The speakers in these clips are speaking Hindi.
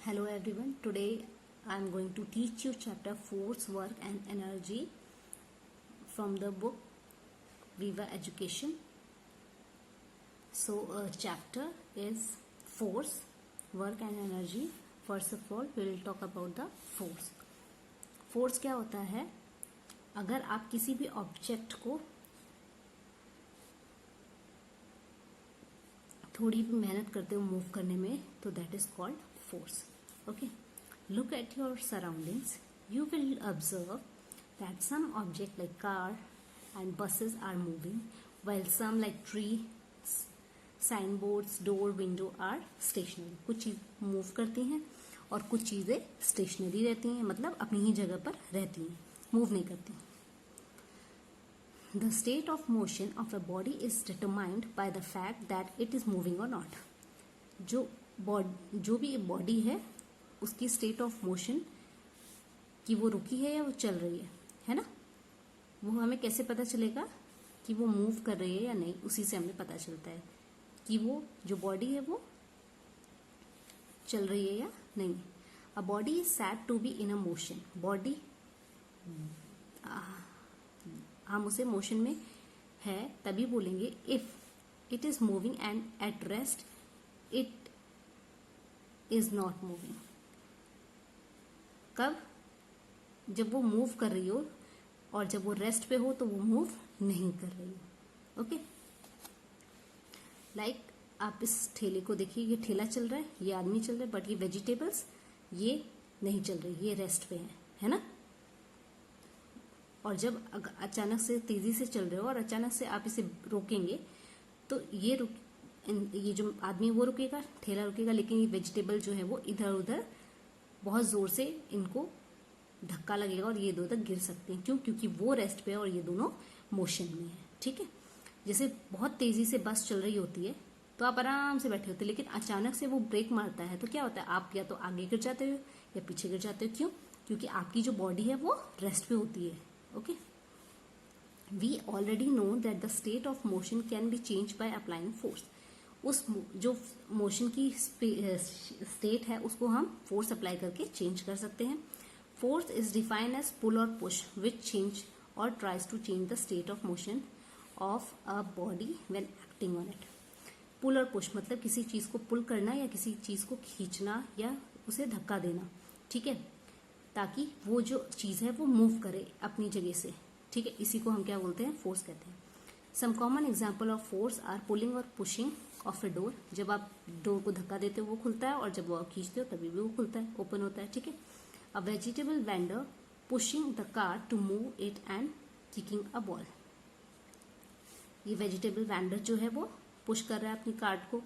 Hello everyone. Today I am going to teach you chapter Force, Work and Energy from the book Viva Education. So chapter is Force, Work and Energy. First of all we will talk about the force. Force क्या होता है? अगर आप किसी भी ऑब्जेक्ट को थोड़ी भी मेहनत करते हो मूव करने में तो that is called force. Okay, look at your surroundings. You will observe that some objects like car and buses are moving, while some like trees, signboards, door, window are stationary. कुछ चीज मूव करती हैं और कुछ चीजें स्टेशनरी रहती हैं, मतलब अपनी ही जगह पर रहती हैं, मूव नहीं करती. The state of motion of a body is determined by the fact that it is moving or not. जो भी बॉडी है उसकी स्टेट ऑफ मोशन कि वो रुकी है या वो चल रही है ना, वो हमें कैसे पता चलेगा कि वो मूव कर रही है या नहीं. उसी से हमें पता चलता है कि वो जो बॉडी है वो चल रही है या नहीं. A body is said to be in a motion. Body हम उसे मोशन में है तभी बोलेंगे if it is moving and at rest it is not moving. कब? जब वो मूव कर रही हो, और जब वो रेस्ट पे हो तो वो मूव नहीं कर रही हो. ओके, लाइक आप इस ठेले को देखिए, ये ठेला चल रहा है, ये आदमी चल रहा है, बट ये वेजिटेबल्स ये नहीं चल रही, ये रेस्ट पे है ना. और जब अचानक से तेजी से चल रहे हो और अचानक से आप इसे रोकेंगे तो ये जो आदमी वो रुकेगा, ठेला रुकेगा, लेकिन ये वेजिटेबल जो है वो इधर उधर बहुत जोर से इनको धक्का लगेगा और ये इधर गिर सकते हैं. क्यों? क्योंकि वो रेस्ट पे है और ये दोनों मोशन में है. ठीक है, जैसे बहुत तेजी से बस चल रही होती है तो आप आराम से बैठे होते हैं, लेकिन अचानक से वो ब्रेक मारता है तो क्या होता है, आप या तो आगे गिर जाते हो या पीछे गिर जाते हो. क्यों? क्योंकि आपकी जो बॉडी है वो रेस्ट पे होती है. Okay, we already know that the state of motion can be change by applying force. उस जो मोशन की स्टेट है उसको हम फोर्स अप्लाई करके चेंज कर सकते हैं. Force is defined as pull और पुश विच चेंज और tries to change the state of motion of a body when acting on it. Pull और पुश मतलब किसी चीज को पुल करना या किसी चीज को खींचना या उसे धक्का देना. ठीक है, ताकि वो जो चीज है वो मूव करे अपनी जगह से. ठीक है, इसी को हम क्या बोलते हैं, फोर्स कहते हैं. Some common example of force are pulling और पुशिंग ऑफ ए डोर. जब आप डोर को धक्का देते हो वो खुलता है, और जब वो खींचते हो तभी भी वो खुलता है, ओपन होता है. ठीक है, a vegetable vendor pushing the car to move it and kicking a ball. ये वेजिटेबल वेंडर जो है वो पुश कर रहा है अपनी कार्ट को,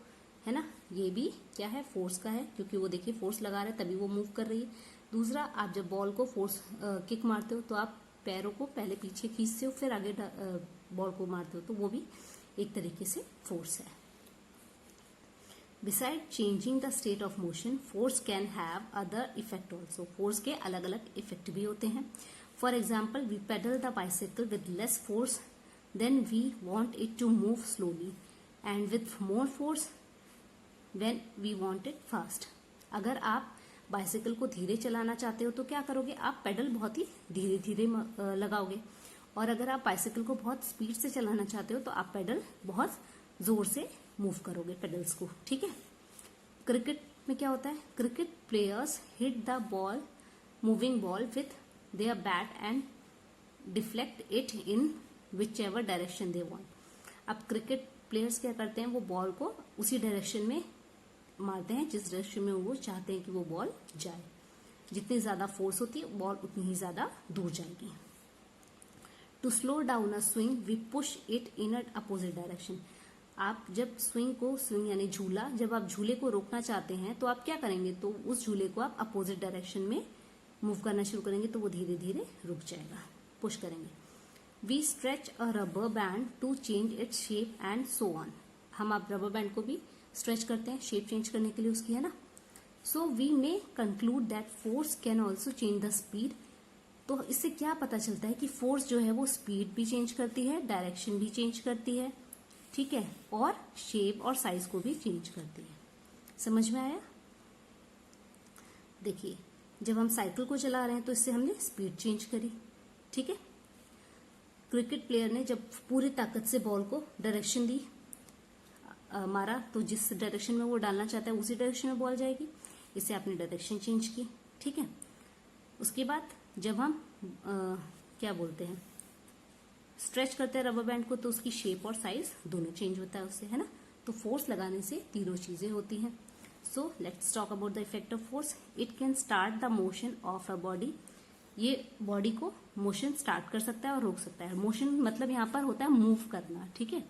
है ना. ये भी क्या है, फोर्स का है, क्योंकि वो देखिए फोर्स लगा रहा है तभी वो मूव कर रही है. दूसरा, आप जब बॉल को फोर्स किक मारते हो तो आप पैरों को पहले पीछे खींचते हो फिर आगे बॉल को मारते हो, तो वो भी एक तरीके से फोर्स है. Beside changing the state of motion, force can have other effect also. Force के अलग अलग इफेक्ट भी होते हैं. For example, we pedal the bicycle with less force then we want it to move slowly, and with more force when we want it fast. अगर आप बाइसिकल को धीरे चलाना चाहते हो तो क्या करोगे, आप पेडल बहुत ही धीरे धीरे लगाओगे. और अगर आप बाइसिकल को बहुत स्पीड से चलाना चाहते हो तो आप पेडल बहुत जोर से मूव करोगे पेडल्स को. ठीक है, क्रिकेट में क्या होता है, cricket players hit the ball moving ball with their bat and deflect it in which ever direction they want. अब क्रिकेट प्लेयर्स क्या करते हैं, वो बॉल को उसी डायरेक्शन में मारते हैं जिस डायरेक्शन में वो चाहते हैं कि वो बॉल जाए. जितनी ज्यादा फोर्स होती है बॉल उतनी ही ज्यादा दूर जाएगी. To slow down a swing we push it in a opposite direction. आप जब स्विंग यानी झूला, जब आप झूले को रोकना चाहते हैं तो आप क्या करेंगे, तो उस झूले को आप अपोजिट डायरेक्शन में मूव करना शुरू करेंगे तो वो धीरे धीरे रुक जाएगा, पुश करेंगे. We stretch a rubber band to change its shape and so on. हम आप रबर बैंड को भी स्ट्रेच करते हैं शेप चेंज करने के लिए उसकी, है ना. So we may conclude that force can also change the speed. तो इससे क्या पता चलता है कि फोर्स जो है वो स्पीड भी चेंज करती है, डायरेक्शन भी चेंज करती है. ठीक है, और शेप और साइज को भी चेंज करती है. समझ में आया? देखिए जब हम साइकिल को चला रहे हैं तो इससे हमने स्पीड चेंज करी, ठीक है। क्रिकेट प्लेयर ने जब पूरी ताकत से बॉल को डायरेक्शन दी, मारा, तो जिस डायरेक्शन में वो डालना चाहता है उसी डायरेक्शन में बॉल जाएगी। इससे आपने डायरेक्शन चेंज की, ठीक है। उसके बाद जब हम क्या बोलते हैं, स्ट्रेच करते हैं रबर बैंड को, तो उसकी शेप और साइज दोनों चेंज होता है उससे, है ना। तो फोर्स लगाने से तीनों चीजें होती हैं। So let's talk about the effect of force. It can start the motion of a body. ये बॉडी को मोशन स्टार्ट कर सकता है और रोक सकता है। मोशन मतलब यहाँ पर होता है मूव करना, ठीक है।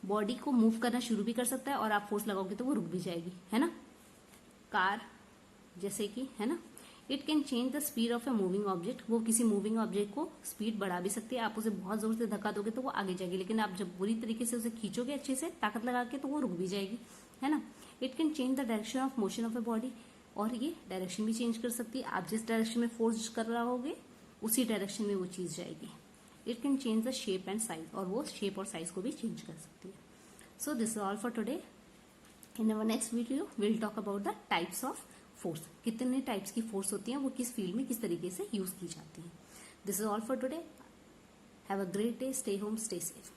बॉडी को मूव करना शुरू भी कर सकता है और आप फोर्स लगाओगे तो वो रुक भी जाएगी, है ना। कार जैसे कि, है ना। It can change the speed of a moving object. वो किसी मूविंग ऑब्जेक्ट को स्पीड बढ़ा भी सकती है। आप उसे बहुत जोर से धक्का दोगे तो वो आगे जाएगी, लेकिन आप जब बुरी तरीके से उसे खींचोगे अच्छे से ताकत लगा के तो वो रुक भी जाएगी, है ना। It can change the direction of motion of a body. और ये डायरेक्शन भी चेंज कर सकती है। आप जिस डायरेक्शन में फोर्स कर रहोगे उसी डायरेक्शन में वो चीज जाएगी। It can change the shape and size. और वो शेप और साइज को भी चेंज कर सकती है। So this is all for today. In our next video will talk about the types of force. कितने टाइप्स की फोर्स होती हैं, वो किस फील्ड में किस तरीके से यूज की जाती है। This is all for today. Have a great day. Stay home, stay safe.